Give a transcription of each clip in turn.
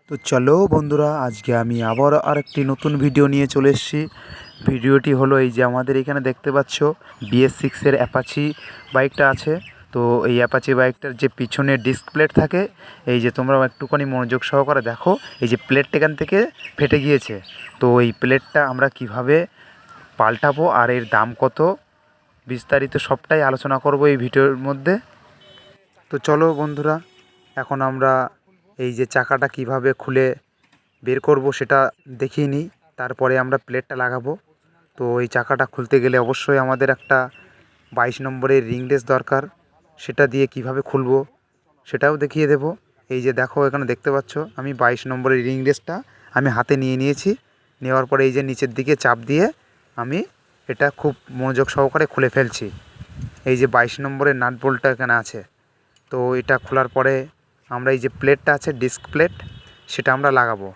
তো চলো বন্ধুরা, আজকে আমি আবার আরেকটি নতুন ভিডিও নিয়ে চলে এসেছি। ভিডিওটি হলো এই যে আমাদের এখানে দেখতে পাচ্ছ BS6-এর অ্যাপাচি বাইকটা আছে। তো এই অ্যাপাচি বাইকটার যে পিছনে ডিস্ক প্লেট থাকে, এই যে তোমরা একটুখানি মনোযোগ সহকারে দেখো, এই যে প্লেটটা এখান থেকে ফেটে গিয়েছে। তো এই প্লেটটা আমরা কিভাবে পাল্টাবো আর এর দাম কত, বিস্তারিত সবটাই আলোচনা করব এই ভিডিওর মধ্যে। তো চলো বন্ধুরা, এখন আমরা এই যে চাকাটা কিভাবে খুলে বের করব সেটা দেখিয়ে নিই, তারপরে আমরা প্লেটটা লাগাবো। তো এই চাকাটা খুলতে গেলে অবশ্যই আমাদের একটা 22 নম্বরের রিং রেস দরকার। সেটা দিয়ে কিভাবে খুলবো সেটাও দেখিয়ে দেব। এই যে দেখো, এখানে দেখতে পাচ্ছ আমি 22 নম্বরের রিং রেসটা আমি হাতে নিয়েছি। নেওয়ার পরে এই যে নিচের দিকে চাপ দিয়ে আমি এটা খুব মনোযোগ সহকারে খুলে ফেলছি। এই যে 22 নম্বরের নাট বোল্টটা এখানে আছে। তো এটা খোলার পরে আমরা এই যে প্লেটটা আছে, ডিস্ক প্লেট, সেটা আমরা লাগাবো।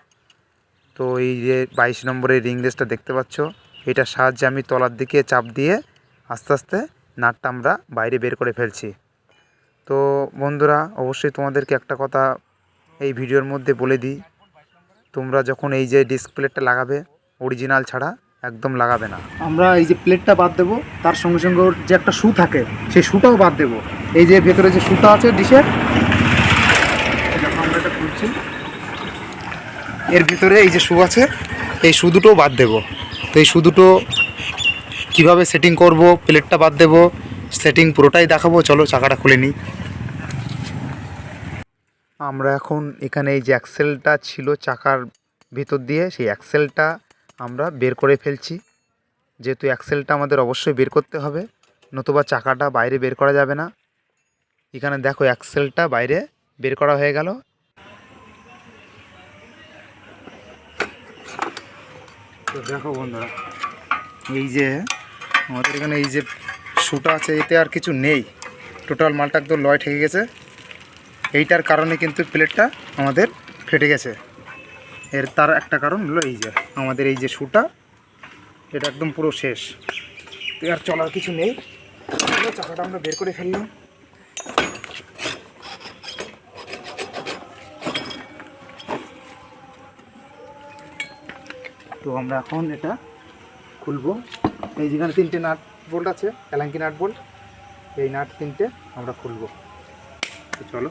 তো এই যে 22 নম্বরের রিং রেসটা দেখতে পাচ্ছ, এটার সাহায্যে আমি তলার দিকে চাপ দিয়ে আস্তে আস্তে নাটটা আমরা বাইরে বের করে ফেলছি। তো বন্ধুরা, অবশ্যই তোমাদেরকে একটা কথা এই ভিডিওর মধ্যে বলে দিই, তোমরা যখন এই যে ডিস্ক প্লেটটা লাগাবে, অরিজিনাল ছাড়া একদম লাগাবে না। আমরা এই যে প্লেটটা বাদ দেবো, তার সঙ্গে সঙ্গে ওর যে একটা শু থাকে সেই শুটাও বাদ দেবো। এই যে ভেতরে যে শুটা আছে ডিশের, আমরা এটা খুলছি, এর ভিতরে এই যে শু আছে, এই শু দুটোও বাদ দেবো। তো এই শু দুটো কীভাবে সেটিং করব, প্লেটটা বাদ দেবো, সেটিং পুরোটাই দেখাবো। চলো চাকাটা খুলে নিই। আমরা এখন এখানে এই যে অ্যাক্সেলটা ছিল চাকার ভিতর দিয়ে, সেই অ্যাক্সেলটা আমরা বের করে ফেলছি। যেহেতু অ্যাক্সেলটা আমাদের অবশ্যই বের করতে হবে, নতুবা চাকাটা বাইরে বের করা যাবে না। এখানে দেখো, অ্যাক্সেলটা বাইরে বের করা হয়ে গেল। তো দেখো বন্ধুরা, এই যে আমাদের এখানে এই যে শুটা আছে, এতে আর কিছু নেই, টোটাল মালটা একদম লয় ঠেকে গেছে। এইটার কারণে কিন্তু প্লেটটা আমাদের ফেটে গেছে। তার একটা কারণ হলো এই যে আমাদের এই যে শুটা, এটা একদম পুরো শেষ, তো আর চলার কিছু নেই। চাকাটা আমরা বের করে ফেললাম। তো আমরা এখন এটা খুলবো। এই যেখানে 3টে নাট বোল্ট আছে, এলাঙ্কি নাট বোল্ট, এই নাট 3টে আমরা খুলবো। তো চলো।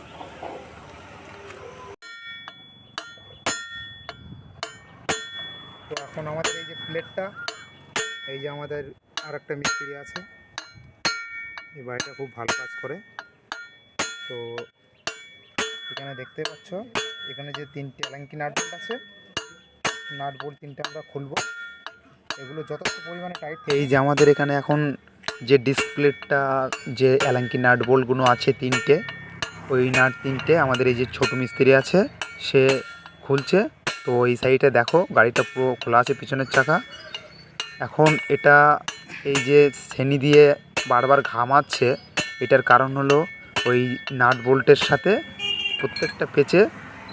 তো এখন আমাদের এই যে প্লেটটা, এই যে আমাদের আর একটা মিস্ত্রি আছে, এই বাড়িটা খুব ভালো কাজ করে। তো এখানে দেখতে পাচ্ছ, এখানে যে 3টে এলাঙ্কি নাট বোল্ট আছে, নাট বোল্ট 3টে আমরা খুলবো। এগুলো যথেষ্ট পরিমাণে টাইট। এই যে আমাদের এখানে এখন যে ডিসপ্লেটা, যে এলাঙ্কি নাট বোল্টগুলো আছে 3টে, ওই নাট 3টে আমাদের এই যে ছোট মিস্ত্রি আছে সে খুলছে। তো এই সাইডে দেখো, গাড়িটা পুরো খোলা আছে, পিছনের চাকা। এখন এটা এই যে ছেনি দিয়ে বারবার ঘামাচ্ছে, এটার কারণ হলো ওই নাট বোল্টের সাথে প্রত্যেকটা পেচে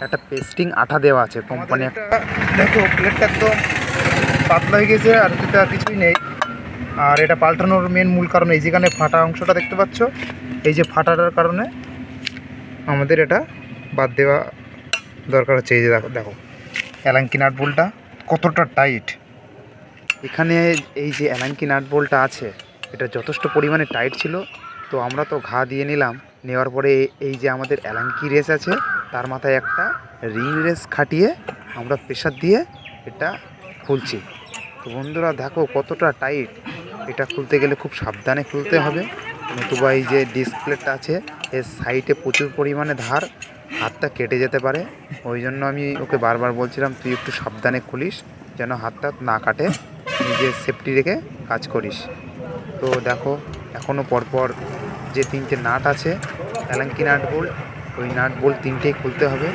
একটা পেস্টিং আঠা দেওয়া আছে কোম্পানি। একটা দেখো, প্লেটটা একদম পাতলা হয়ে গেছে, আর এটা কিছুই নেই। আর এটা পাল্টানোর মূল কারণ এই যেখানে ফাটা অংশটা দেখতে পাচ্ছ, এই যে ফাটাটার কারণে আমাদের এটা বাদ দেওয়া দরকার হচ্ছে। এই যে দেখো দেখো এলাঙ্কি নাট বোল্টটা কতটা টাইট। এখানে এই যে এলাঙ্কি নাট বোল্টটা আছে, এটা যথেষ্ট পরিমাণে টাইট ছিল। তো আমরা তো ঘা দিয়ে নিলাম, নেওয়ার পরে এই যে আমাদের এলাঙ্কি রেস আছে, তার মাথায় একটা রিং রেস খাটিয়ে আমরা প্রেশার দিয়ে এটা খুলছি। তো বন্ধুরা দেখো কতটা টাইট। এটা খুলতে গেলে খুব সাবধানে খুলতে হবে, নতুবা এই যে ডিসপ্লেটা আছে এর সাইডে প্রচুর পরিমাণে ধার, হাতটা কেটে যেতে পারে। ওই জন্য আমি ওকে বারবার বলছিলাম, তুই একটু সাবধানে খুলিস, যেন হাতটা না কাটে, নিজের সেফটি রেখে কাজ করিস। তো দেখো, এখনও পরপর যে 3টে নাট আছে এলাঙ্কি নাট বোল্ট, ওই নাট বোল্ট 3টেই খুলতে হবে।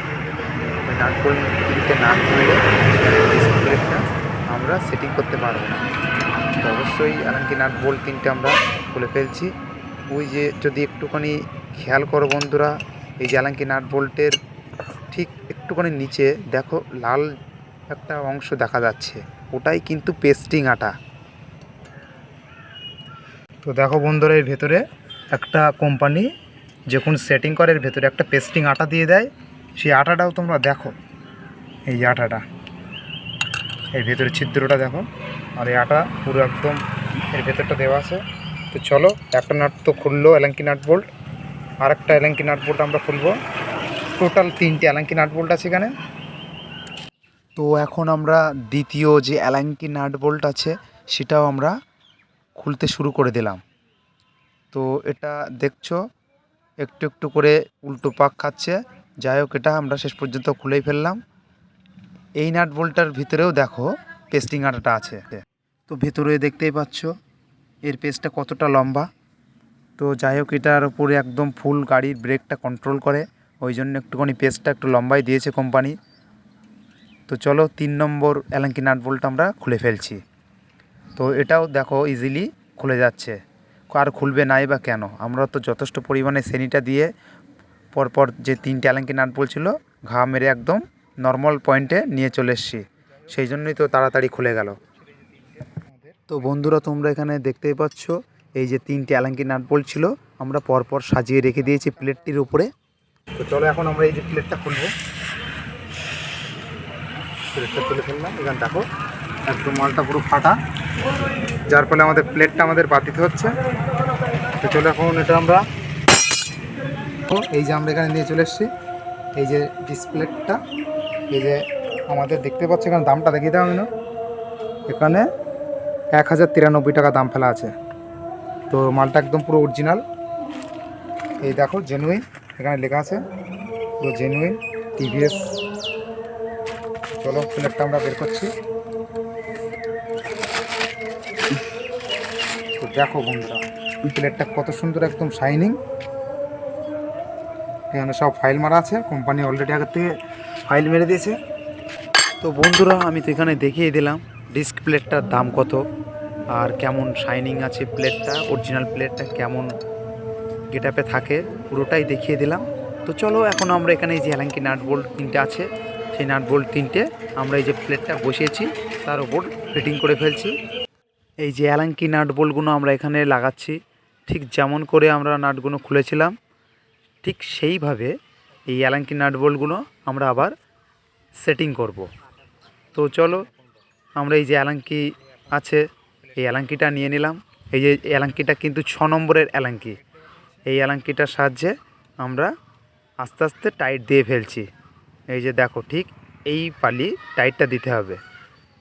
ওই নাট বোল্ট 3টে না খুললে ডিসপ্লেটা আমরা সেটিং করতে পারবো না। তো অবশ্যই এলাঙ্কি নাট বোল্ট 3টে আমরা খুলে ফেলছি। ওই যে যদি একটুখানি খেয়াল করো বন্ধুরা, এই যে এলাঙ্কি নাট বোল্টের ঠিক একটুখানি নিচে দেখো লাল একটা অংশ দেখা যাচ্ছে, ওটাই কিন্তু পেস্টিং আটা। তো দেখো বন্ধুরা, এর ভেতরে একটা কোম্পানি যখন সেটিং করে, এর ভেতরে একটা পেস্টিং আটা দিয়ে দেয়। সেই আটাটাও তোমরা দেখো এই যে আটাটা, এর ভেতরে ছিদ্রটা দেখো, আর এই আটা পুরো একদম এর ভেতরটা দেওয়া আছে। তো চলো, একটা নাট তো খুললো অ্যালাঙ্কি নাট বোল্ট, আর একটা অ্যালাঙ্কি নাট বোল্ট আমরা খুলবো। টোটাল 3টে অ্যালাঙ্কি নাট বোল্ট আছে এখানে। তো এখন আমরা দ্বিতীয় যে অ্যালাঙ্কি নাট বোল্ট আছে সেটাও আমরা খুলতে শুরু করে দিলাম। তো এটা দেখছো একটু একটু করে উল্টো পাক খাচ্ছে। যাই হোক, এটা আমরা শেষ পর্যন্ত খুলেই ফেললাম। এই নাট বোল্টটার ভিতরেও দেখো পেস্টিং আটাটা আছে। তো ভেতরে দেখতেই পাচ্ছ এর পেস্টটা কতটা লম্বা। তো যাই হোক, এটার উপরে একদম ফুল গাড়ির ব্রেকটা কন্ট্রোল করে, ওই জন্য একটুখানি পেস্টটা একটু লম্বাই দিয়েছে কোম্পানি। তো চলো 3 নম্বর অ্যালাঙ্কি নাট বোল্ট আমরা খুলে ফেলছি। তো এটাও দেখো ইজিলি খুলে যাচ্ছে, আর খুলবে নাই বা কেন? আমরা তো যথেষ্ট পরিমাণে সেনিটা দিয়ে পরপর যে 3টে অ্যালাঙ্কি নাট বোল্ট ছিল ঘা মেরে একদম নর্মাল পয়েন্টে নিয়ে চলে এসেছি, সেই জন্যই তো তাড়াতাড়ি খুলে গেল। তো বন্ধুরা, তোমরা এখানে দেখতেই পাচ্ছ এই যে 3টে অ্যালাঙ্কি নাট বোল্ট ছিল আমরা পরপর সাজিয়ে রেখে দিয়েছি প্লেটটির উপরে। তো চলো এখন আমরা এই যে প্লেটটা খুলবো। প্লেটটা তুলে ফেললাম, এখানে দেখো একদম মালটা পুরো ফাটা, যার ফলে আমাদের প্লেটটা আমাদের বাতিতে হচ্ছে। তো চলো এখন এটা আমরা, তো এই যে আমরা এখানে নিয়ে চলে এসেছি এই যে ডিসপ্লেটটা। এই যে আমাদের দেখতে পাচ্ছ এখানে দামটা দেখিয়ে দাও আমি না, এখানে 1093 টাকা দাম ফেলা আছে। তো মালটা একদম পুরো অরিজিনাল, এই দেখো জেনুইন, এখানে লেখা আছে পুরো জেনুইন টিভিএস। চলো প্লেটটা আমরা বের করছি। তো দেখো বন্ধুরা, প্লেটটা কত সুন্দর একদম শাইনিং। এখানে সব ফাইল মারা আছে, কোম্পানি অলরেডি আগের থেকে ফাইল মেরে দিয়েছে। তো বন্ধুরা, আমি তো এখানে দেখিয়ে দিলাম ডিস্ক প্লেটটার দাম কত আর কেমন শাইনিং আছে প্লেটটা, অরিজিনাল প্লেটটা কেমন গেটআপে থাকে পুরোটাই দেখিয়ে দিলাম। তো চলো এখন আমরা এখানে এই যে অ্যালাঙ্কি নাট বোল্ট 3টে আছে, সেই নাট বোল্ট 3টে আমরা এই যে প্লেটটা বসিয়েছি তার উপর ফিটিং করে ফেলছি। এই যে অ্যালাঙ্কি নাট বোল্টগুলো আমরা এখানে লাগাচ্ছি, ঠিক যেমন করে আমরা নাটগুলো খুলেছিলাম ঠিক সেইভাবে এই অ্যালাঙ্কি নাট বোল্টগুলো আমরা আবার সেটিং করব। তো চলো আমরা এই যে অ্যালাঙ্কি আছে এই অ্যালাঙ্কিটা নিয়ে নিলাম। এই যে অ্যালাঙ্কিটা কিন্তু 6 নম্বরের অ্যালাঙ্কি, এই অ্যালাঙ্কিটার সাহায্যে আমরা আস্তে আস্তে টাইট দিয়ে ফেলছি। এই যে দেখো ঠিক এই পালি টাইটটা দিতে হবে,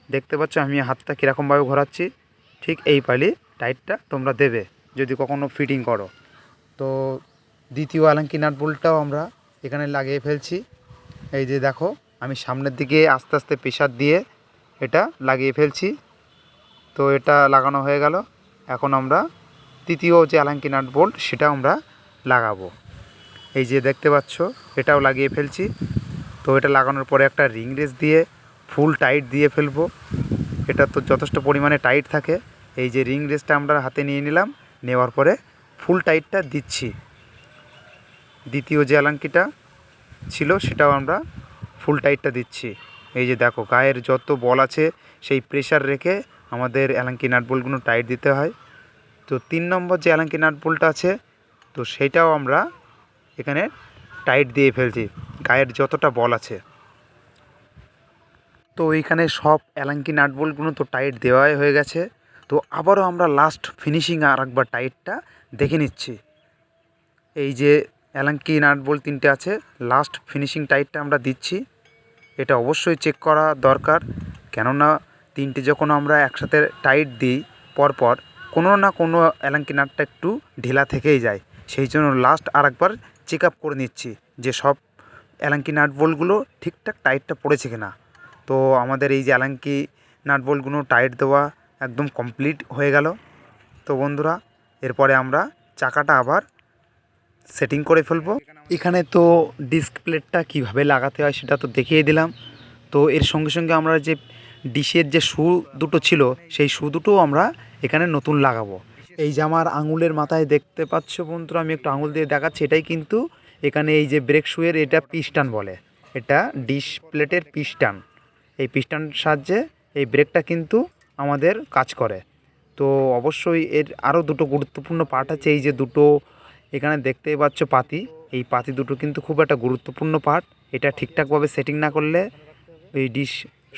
দেখতে পাচ্ছ আমি হাতটা কীরকমভাবে ঘোরাচ্ছি, ঠিক এই পালি টাইটটা তোমরা দেবে যদি কখনো ফিটিং করো। তো দ্বিতীয় অ্যালাঙ্কি নাট বোল্টটাও আমরা এখানে লাগিয়ে ফেলছি। এই যে দেখো আমি সামনের দিকে আস্তে আস্তে প্রেসার দিয়ে এটা লাগিয়ে ফেলছি। তো এটা লাগানো হয়ে গেল, এখন আমরা তৃতীয় যে অ্যালাঙ্কি নাট বোল্ট সেটা আমরা লাগাবো। এই যে দেখতে পাচ্ছ এটাও লাগিয়ে ফেলছি। তো এটা লাগানোর পরে একটা রিং রেস দিয়ে ফুল টাইট দিয়ে ফেলবো, এটা তো যথেষ্ট পরিমাণে টাইট থাকে। এই যে রিং রেসটা আমরা হাতে নিয়ে নিলাম, নেওয়ার পরে ফুল টাইটটা দিচ্ছি। দ্বিতীয় যে অ্যালাঙ্কিটা ছিল সেটাও আমরা ফুল টাইটটা দিচ্ছি। এই যে দেখো গায়ের যত বল আছে সেই প্রেসার রেখে আমাদের অ্যালাঙ্কি নাট বোল্টগুলো টাইট দিতে হয়। তো 3 নম্বর যে অ্যালাঙ্কি নাট বোল্টটা আছে তো সেইটাও আমরা এখানে টাইট দিয়ে ফেলছি, গায়ের যতটা বল আছে। তো এইখানে সব অ্যালাঙ্কি নাট বোল্টগুলো তো টাইট দেওয়াই হয়ে গেছে। তো আবারও আমরা লাস্ট ফিনিশিং আর একবার টাইটটা দেখে নিচ্ছি। এই যে অ্যালাঙ্কি নাট বোল্ট 3টে আছে, লাস্ট ফিনিশিং টাইটটা আমরা দিচ্ছি। এটা অবশ্যই চেক করা দরকার, কেননা 3টে যখন আমরা একসাথে টাইট দিই পরপর কোনো না কোনো অ্যালাঙ্কি নাটটা একটু ঢিলা থেকেই যায়, সেই জন্য লাস্ট আর একবার চেক আপ করে নিচ্ছি যে সব অ্যালাঙ্কি নাট বোল্টগুলো ঠিকঠাক টাইটটা পড়েছে কিনা। তো আমাদের এই যে অ্যালাঙ্কি নাট বোল্টগুলো টাইট দেওয়া একদম কমপ্লিট হয়ে গেল। তো বন্ধুরা, এরপরে আমরা চাকাটা আবার সেটিং করে ফেলবো। এখানে তো ডিস্ক প্লেটটা কীভাবে লাগাতে হয় সেটা তো দেখিয়ে দিলাম। তো এর সঙ্গে সঙ্গে আমরা যে ডিশের যে শু দুটো ছিল সেই শু দুটোও আমরা এখানে নতুন লাগাবো। এই যে আমার আঙুলের মাথায় দেখতে পাচ্ছ বন্ধুরা, আমি একটু আঙুল দিয়ে দেখাচ্ছি, এটাই কিন্তু এখানে এই যে ব্রেক শুয়ের এটা পিস্টান বলে, এটা ডিশ প্লেটের পিস্টান। এই পিস্টান সাহায্যে এই ব্রেকটা কিন্তু আমাদের কাজ করে। তো অবশ্যই এর আরও দুটো গুরুত্বপূর্ণ পার্ট আছে, এই যে দুটো এখানে দেখতেই পাচ্ছ পাতি, এই পাতি দুটো কিন্তু খুব একটা গুরুত্বপূর্ণ পার্ট। এটা ঠিকঠাকভাবে সেটিং না করলে এই ডিশ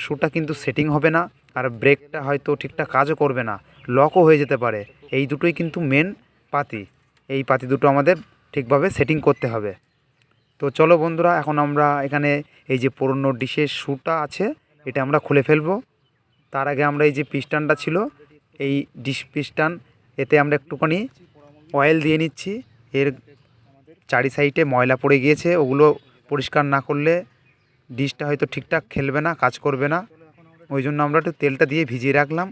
শুটা কিন্তু সেটিং হবে না, আর ব্রেকটা হয়তো ঠিকঠাক কাজও করবে না, লকও হয়ে যেতে পারে। এই দুটোই কিন্তু মেন পাতি। এই পাতি দুটো আমাদের ঠিকভাবে সেটিং করতে হবে। তো চলো বন্ধুরা, এখন আমরা এখানে এই যে পুরনো ডিশের শুটা আছে এটা আমরা খুলে ফেলবো। তার আগে আমরা এই যে পিস্টানটা ছিল, এই ডিশ পিস্টান, এতে আমরা একটুখানি অয়েল দিয়ে নিচ্ছি। এর চারি সাইডে ময়লা পড়ে গিয়েছে, ওগুলো পরিষ্কার না করলে ডিশটা হয়তো ঠিকঠাক খেলবে না, কাজ করবে না। ওই জন্য আমরা একটু তেলটা দিয়ে ভিজিয়ে রাখলাম।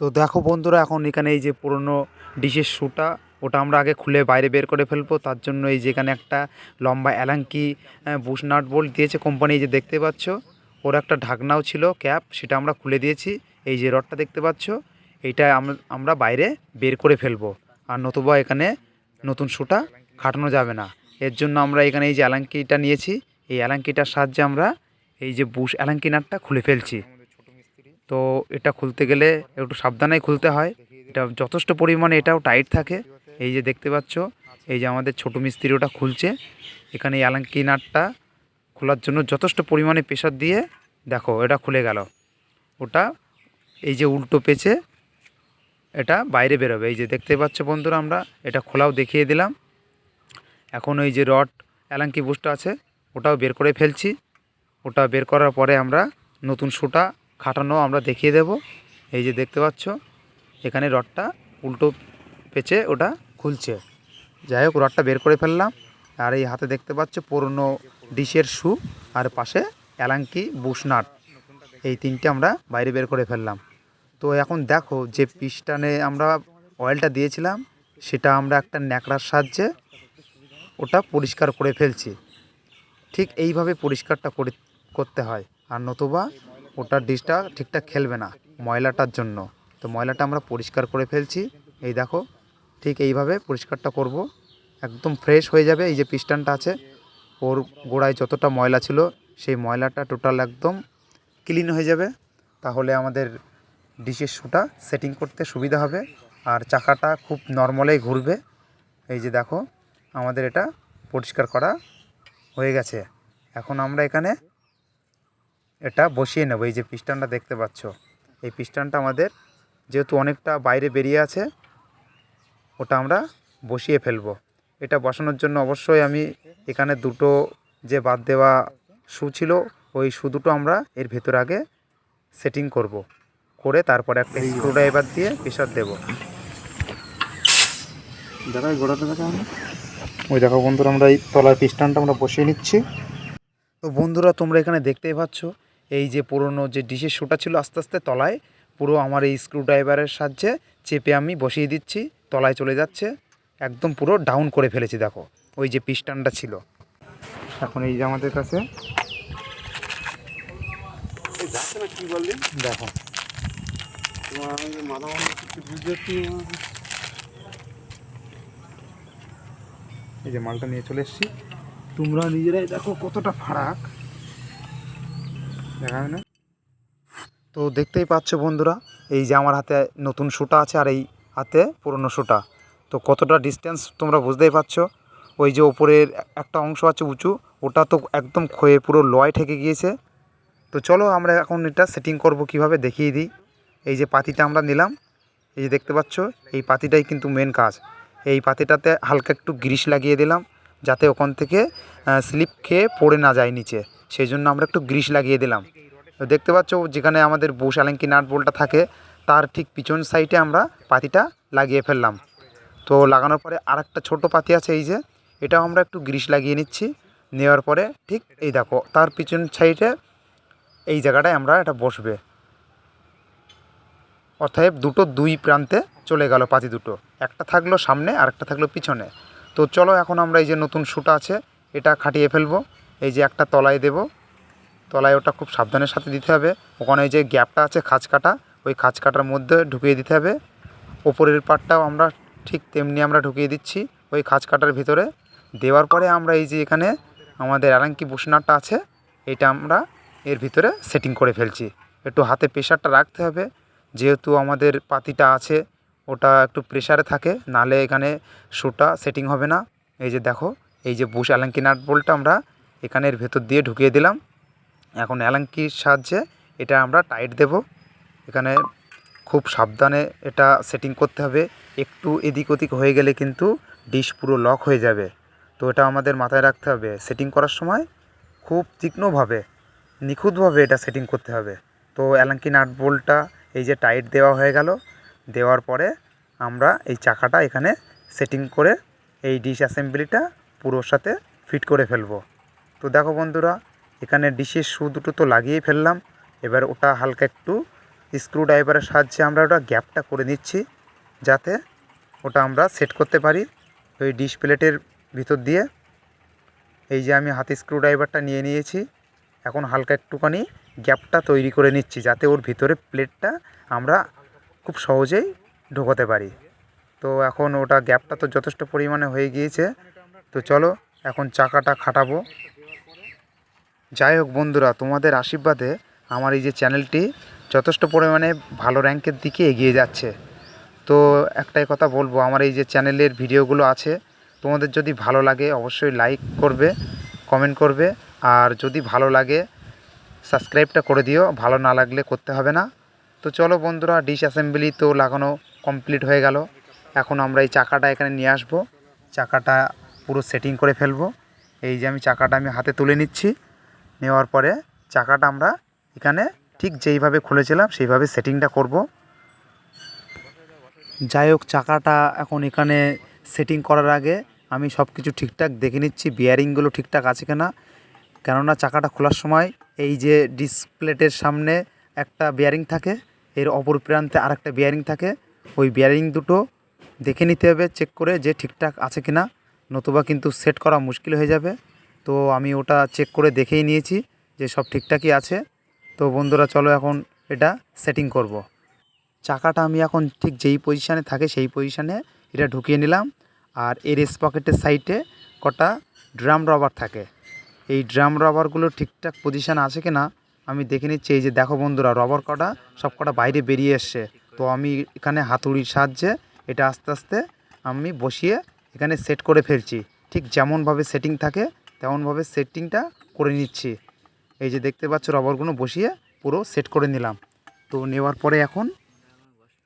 তো দেখো বন্ধুরা, এখন এখানে এই যে পুরনো ডিশের শুটা, ওটা আমরা আগে খুলে বাইরে বের করে ফেলবো। তার জন্য এই যে এখানে একটা লম্বা অ্যালাঙ্কি বুশ নাট বোল্ট দিয়েছে কোম্পানি, এই যে দেখতে পাচ্ছ। ওর একটা ঢাকনাও ছিল, ক্যাপ, সেটা আমরা খুলে দিয়েছি। এই যে রডটা দেখতে পাচ্ছ, এইটা আমরা বাইরে বের করে ফেলবো। আর নতুবা এখানে নতুন শুটা খাটানো যাবে না। এর জন্য আমরা এখানে এই যে অ্যালাঙ্কিটা নিয়েছি, এই অ্যালাঙ্কিটার সাহায্যে আমরা এই যে বুশ অ্যালাঙ্কি নাটটা খুলে ফেলছি। তো এটা খুলতে গেলে একটু সাবধানেই খুলতে হয়। এটা যথেষ্ট পরিমাণে এটাও টাইট থাকে। এই যে দেখতে পাচ্ছ, এই যে আমাদের ছোটো মিস্ত্রি ওটা খুলছে। এখানে এই অ্যালাঙ্কি নাটটা খোলার জন্য যথেষ্ট পরিমাণে প্রেশার দিয়ে দেখো এটা খুলে গেল। ওটা এই যে উল্টো পেঁচে এটা বাইরে বেরোবে। এই যে দেখতে পাচ্ছ বন্ধুরা, আমরা এটা খোলাও দেখিয়ে দিলাম। এখন ওই যে রড অ্যালাঙ্কি বুশটা আছে ওটাও বের করে ফেলছি। ওটা বের করার পরে আমরা নতুন শুটা খাটানো আমরা দেখিয়ে দেব। এই যে দেখতে পাচ্ছ, এখানে রডটা উল্টো পেঁচে ওটা খুলছে। যাই হোক, রডটা বের করে ফেললাম। আর এই হাতে দেখতে পাচ্ছ পুরনো ডিশের শু, আর পাশে অ্যালাঙ্কি বুশ নাট, এই তিনটে আমরা বাইরে বের করে ফেললাম। তো এখন দেখো, যে পিস্টানে আমরা অয়েলটা দিয়েছিলাম সেটা আমরা একটা ন্যাকড়ার সাহায্যে ওটা পরিষ্কার করে ফেলছি। ঠিক এইভাবে পরিষ্কারটা করতে হয়, আর নতুবা ওটার ডিশটা ঠিকঠাক খেলবে না ময়লাটার জন্য। তো ময়লাটা আমরা পরিষ্কার করে ফেলছি। এই দেখো, ঠিক এইভাবে পরিষ্কারটা করব, একদম ফ্রেশ হয়ে যাবে। এই যে পিস্টানটা আছে, ওর গোড়ায় যতটা ময়লা ছিল সেই ময়লাটা টোটাল একদম ক্লিন হয়ে যাবে। তাহলে আমাদের ডিশের শুটা সেটিং করতে সুবিধা হবে, আর চাকাটা খুব নর্মালেই ঘুরবে। এই যে দেখো, আমাদের এটা পরিষ্কার করা হয়ে গেছে। এখন আমরা এখানে এটা বসিয়ে নেব। এই যে পিস্টানটা দেখতে পাচ্ছ, এই পিস্টানটা আমাদের যেহেতু অনেকটা বাইরে বেরিয়ে আছে, ওটা আমরা বসিয়ে ফেলবো। এটা বসানোর জন্য অবশ্যই আমি এখানে দুটো যে বাদ দেওয়া শু ছিল, ওই শু দুটো আমরা এর ভেতর আগে সেটিং করব, করে তারপরে একটা স্ক্রুড্রাইভার দিয়ে প্রেশার দেবো। দেখা গোড়াটা দেখা, ওই দেখো বন্ধুরা, আমরা এই তলার পিস্টানটা আমরা বসিয়ে নিচ্ছি। তো বন্ধুরা, তোমরা এখানে দেখতেই পাচ্ছ, এই যে পুরনো যে ডিশের শুটা ছিল আস্তে আস্তে তলায় পুরো আমার এই স্ক্রুড্রাইভারের সাহায্যে চেপে আমি বসিয়ে দিচ্ছি, তলায় চলে যাচ্ছে, একদম পুরো ডাউন করে ফেলেছি। দেখো, ওই যে পিস্টানটা ছিল। এখন এই যে আমাদের কাছে দেখো, এই যে মালটা নিয়ে চলে এসেছি। তোমরা নিজেরাই দেখো কতটা ফারাক, দেখা হয় না? তো দেখতেই পাচ্ছ বন্ধুরা, এই যে আমার হাতে নতুন শুটা আছে আর এই হাতে পুরনো শুটা, তো কতটা ডিস্টেন্স তোমরা বুঝতেই পারছো। ওই যে ওপরের একটা অংশ আছে উঁচু, ওটা তো একদম ক্ষয়ে পুরো লয় ঠেকে গিয়েছে। তো চলো আমরা এখন এটা সেটিং করব কিভাবে দেখিয়ে দিই। এই যে পাতিটা আমরা নিলাম, এই যে দেখতে পাচ্ছ, এই পাতিটাই কিন্তু মেন কাজ। এই পাতিটাতে হালকা একটু গ্রিস লাগিয়ে দিলাম, যাতে ওখান থেকে স্লিপ খেয়ে পড়ে না যায় নিচে, সেই জন্য আমরা একটু গ্রিস লাগিয়ে দিলাম। তো দেখতে পাচ্ছ, যেখানে আমাদের বুশ অ্যালাঙ্কি নাট বোল্টটা থাকে তার ঠিক পিছন সাইডে আমরা পাতিটা লাগিয়ে ফেললাম। তো লাগানোর পরে আরেকটা ছোটো পাতি আছে, এই যে এটাও আমরা একটু গ্রিস লাগিয়ে নিচ্ছি। নেওয়ার পরে ঠিক এই দেখো, তার পিছন সাইডে এই জায়গাটায় আমরা এটা বসবে। অর্থাৎ দুই প্রান্তে চলে গেল পাতি দুটো, একটা থাকলো সামনে আর একটা থাকলো পিছনে। তো চলো এখন আমরা এই যে নতুন শুটা আছে এটা খাটিয়ে ফেলবো। এই যে একটা তলায় দেব, তলায় ওটা খুব সাবধানের সাথে দিতে হবে। ওখানে যে গ্যাপটা আছে খাঁজ কাটা, ওই খাঁজ কাটার মধ্যে ঢুকিয়ে দিতে হবে। ওপরের পাটটাও আমরা ঠিক তেমনি আমরা ঢুকিয়ে দিচ্ছি ওই খাঁজ কাটার ভিতরে। দেওয়ার পরে আমরা এই যে এখানে আমাদের অ্যালাঙ্কি বুশ নাটটা আছে, এটা আমরা এর ভিতরে সেটিং করে ফেলছি। একটু হাতে প্রেশারটা রাখতে হবে, যেহেতু আমাদের পাতিটা আছে ওটা একটু প্রেশারে থাকে, নালে এখানে শুটা সেটিং হবে না। এই যে দেখো, এই যে বুশ অ্যালাঙ্কি নাট বোল্টটা আমরা এখানের ভেতর দিয়ে ঢুকিয়ে দিলাম। এখন অ্যালাঙ্কির সাহায্যে এটা আমরা টাইট দেব। এখানে খুব সাবধানে এটা সেটিং করতে হবে, একটু এদিক ওদিক হয়ে গেলে কিন্তু ডিশ পুরো লক হয়ে যাবে। তো এটা আমাদের মাথায় রাখতে হবে, সেটিং করার সময় খুব তীক্ষ্ণভাবে নিখুঁতভাবে এটা সেটিং করতে হবে। তো অ্যালাঙ্কি নাট বোল্টটা এই যে টাইট দেওয়া হয়ে গেল, দেওয়ার পরে আমরা এই চাকাটা এখানে সেটিং করে এই ডিশ অ্যাসেম্বলিটা পুরোর সাথে ফিট করে ফেলবো। তো দেখো বন্ধুরা, এখানে ডিশের শু দুটো তো লাগিয়েই ফেললাম। এবার ওটা হালকা একটু স্ক্রু ড্রাইভারের সাহায্যে আমরা ওটা গ্যাপটা করে নিচ্ছি, যাতে ওটা আমরা সেট করতে পারি ওই ডিশ প্লেটের ভিতর দিয়ে। এই যে আমি হাতে স্ক্রু ড্রাইভারটা নিয়ে নিয়েছি, এখন হালকা একটুখানি গ্যাপটা তৈরি করে নিচ্ছি, যাতে ওর ভিতরে প্লেটটা আমরা খুব সহজেই ঢোকাতে পারি। তো এখন ওটা গ্যাপটা তো যথেষ্ট পরিমাণে হয়ে গিয়েছে। তো চলো এখন চাকাটা খাটাবো। যাই হোক বন্ধুরা, তোমাদের আশীর্বাদে আমার এই যে চ্যানেলটি যথেষ্ট পরিমাণে ভালো র্যাঙ্কের দিকে এগিয়ে যাচ্ছে। তো একটাই কথা বলবো, আমার এই যে চ্যানেলের ভিডিওগুলো আছে, তোমাদের যদি ভালো লাগে অবশ্যই লাইক করবে, কমেন্ট করবে, আর যদি ভালো লাগে সাবস্ক্রাইবটা করে দিও, ভালো না লাগলে করতে হবে না। তো চলো বন্ধুরা, ডিশ অ্যাসেম্বলি তো লাগানো কমপ্লিট হয়ে গেল। এখন আমরা এই চাকাটা এখানে নিয়ে আসবো, চাকাটা পুরো সেটিং করে ফেলবো। এই যে আমি চাকাটা হাতে তুলে নিচ্ছি, নেওয়ার পরে চাকাটা আমরা এখানে ঠিক যেইভাবে খুলেছিলাম সেইভাবে সেটিংটা করব। যাই হোক, চাকাটা এখন এখানে সেটিং করার আগে আমি সব কিছু ঠিকঠাক দেখে নিচ্ছি, বিয়ারিংগুলো ঠিকঠাক আছে কিনা। কেননা চাকাটা খোলার সময় এই যে ডিসপ্লেটের সামনে একটা বিয়ারিং থাকে, এর অপর প্রান্তে আরেকটা বিয়ারিং থাকে, ওই বিয়ারিং দুটো দেখে নিতে হবে চেক করে যে ঠিকঠাক আছে কিনা, নতুবা কিন্তু সেট করা মুশকিল হয়ে যাবে। তো আমি ওটা চেক করে দেখেই নিয়েছি যে সব ঠিকঠাকই আছে। তো বন্ধুরা চলো এখন এটা সেটিং করব। চাকাটা আমি এখন ঠিক যেই পজিশানে থাকে সেই পজিশানে এটা ঢুকিয়ে নিলাম। আর এর স্পকেটের সাইডে কটা ড্রাম রবার থাকে, এই ড্রাম রবারগুলো ঠিকঠাক পজিশান আছে কি না আমি দেখে নিচ্ছি। এই যে দেখো বন্ধুরা, রবার কটা সব কটা বাইরে বেরিয়ে এসছে। তো আমি এখানে হাতুড়ির সাহায্যে এটা আস্তে আস্তে আমি বসিয়ে এখানে সেট করে ফেলছি। ঠিক যেমনভাবে সেটিং থাকে তেমনভাবে সেটিংটা করে নিচ্ছি। এই যে দেখতে পাচ্ছ, রবারগুলো বসিয়ে পুরো সেট করে নিলাম। তো নেওয়ার পরে এখন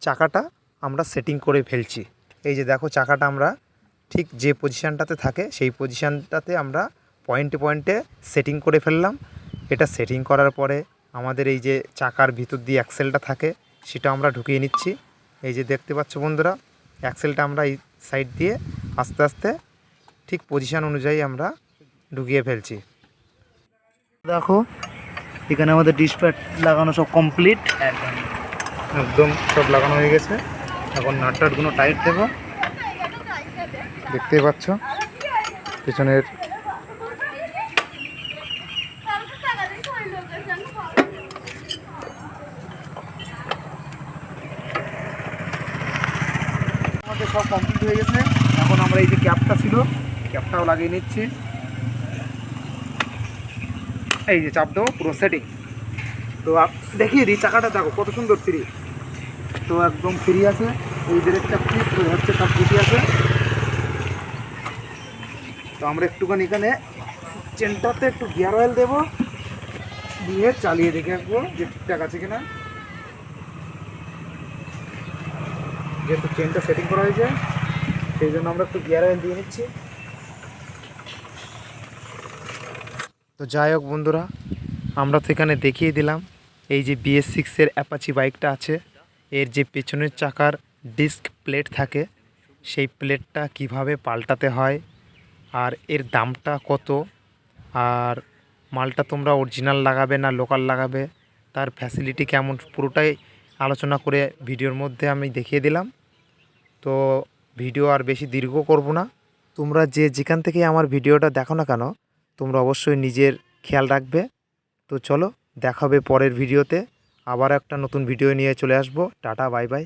চাকাটা আমরা সেটিং করে ফেলছি। এই যে দেখো, চাকাটা আমরা ঠিক যে পজিশানটাতে থাকে সেই পজিশানটাতে আমরা পয়েন্টে পয়েন্টে সেটিং করে ফেললাম। এটা সেটিং করার পরে আমাদের এই যে চাকার ভিতর দিয়ে অ্যাক্সেলটা থাকে সেটা আমরা ঢুকিয়ে নিচ্ছি। এই যে দেখতে পাচ্ছ বন্ধুরা, অ্যাক্সেলটা আমরা এই সাইড দিয়ে আস্তে আস্তে ঠিক পজিশান অনুযায়ী আমরা ঢুকিয়ে ফেলছি। দেখো এখানে আমাদের ডিসপ্যাড লাগানো সব কমপ্লিট, একদম সব লাগানো হয়ে গেছে। এখন নাটটাটগুলো টাইট দেবো, দেখতেই পাচ্ছ পেছনের। আমাদের সব কমপ্লিট হয়ে গেছে। এখন আমরা এই যে ক্যাপটা ছিল, ক্যাপটাও লাগিয়ে নিচ্ছি। এই যে চাপ দেবো, পুরো সেটিং। তো দেখিয়ে দিই, চাকাটা দেখো কত সুন্দর ফ্রি। তো একদম ফ্রি আছে, এই ব্রেকটা ফ্রি, পুরো হচ্ছে সব ফ্রি আছে। তো আমরা একটুখানি এখানে চেনটাতে একটু গিয়ার অয়েল দেবো, দিয়ে চালিয়ে দেখে আসবো যে ঠিকঠাক আছে কিনা। যেহেতু চেনটা সেটিং করা হয়েছে সেই জন্য আমরা একটু গিয়ার অয়েল দিয়ে নিচ্ছি। তো যাই হোক বন্ধুরা, আমরা তো এখানে দেখিয়ে দিলাম এই যে BS6-এর অ্যাপাচি বাইকটা আছে, এর যে পেছনের চাকার ডিস্ক প্লেট থাকে সেই প্লেটটা কিভাবে পাল্টাতে হয়, আর এর দামটা কত, আর মালটা তোমরা অরিজিনাল লাগাবে না লোকাল লাগাবে, তার ফ্যাসিলিটি কেমন, পুরোটাই আলোচনা করে ভিডিওর মধ্যে আমি দেখিয়ে দিলাম। তো ভিডিও আর বেশি দীর্ঘ করব না। তোমরা যে যেখান থেকে আমার ভিডিওটা দেখো না কেন, তোমরা অবশ্যই নিজের খেয়াল রাখবে। তো চলো, দেখা হবে পরের ভিডিওতে, আবার একটা নতুন ভিডিও নিয়ে চলে আসবো। Tata, bye bye.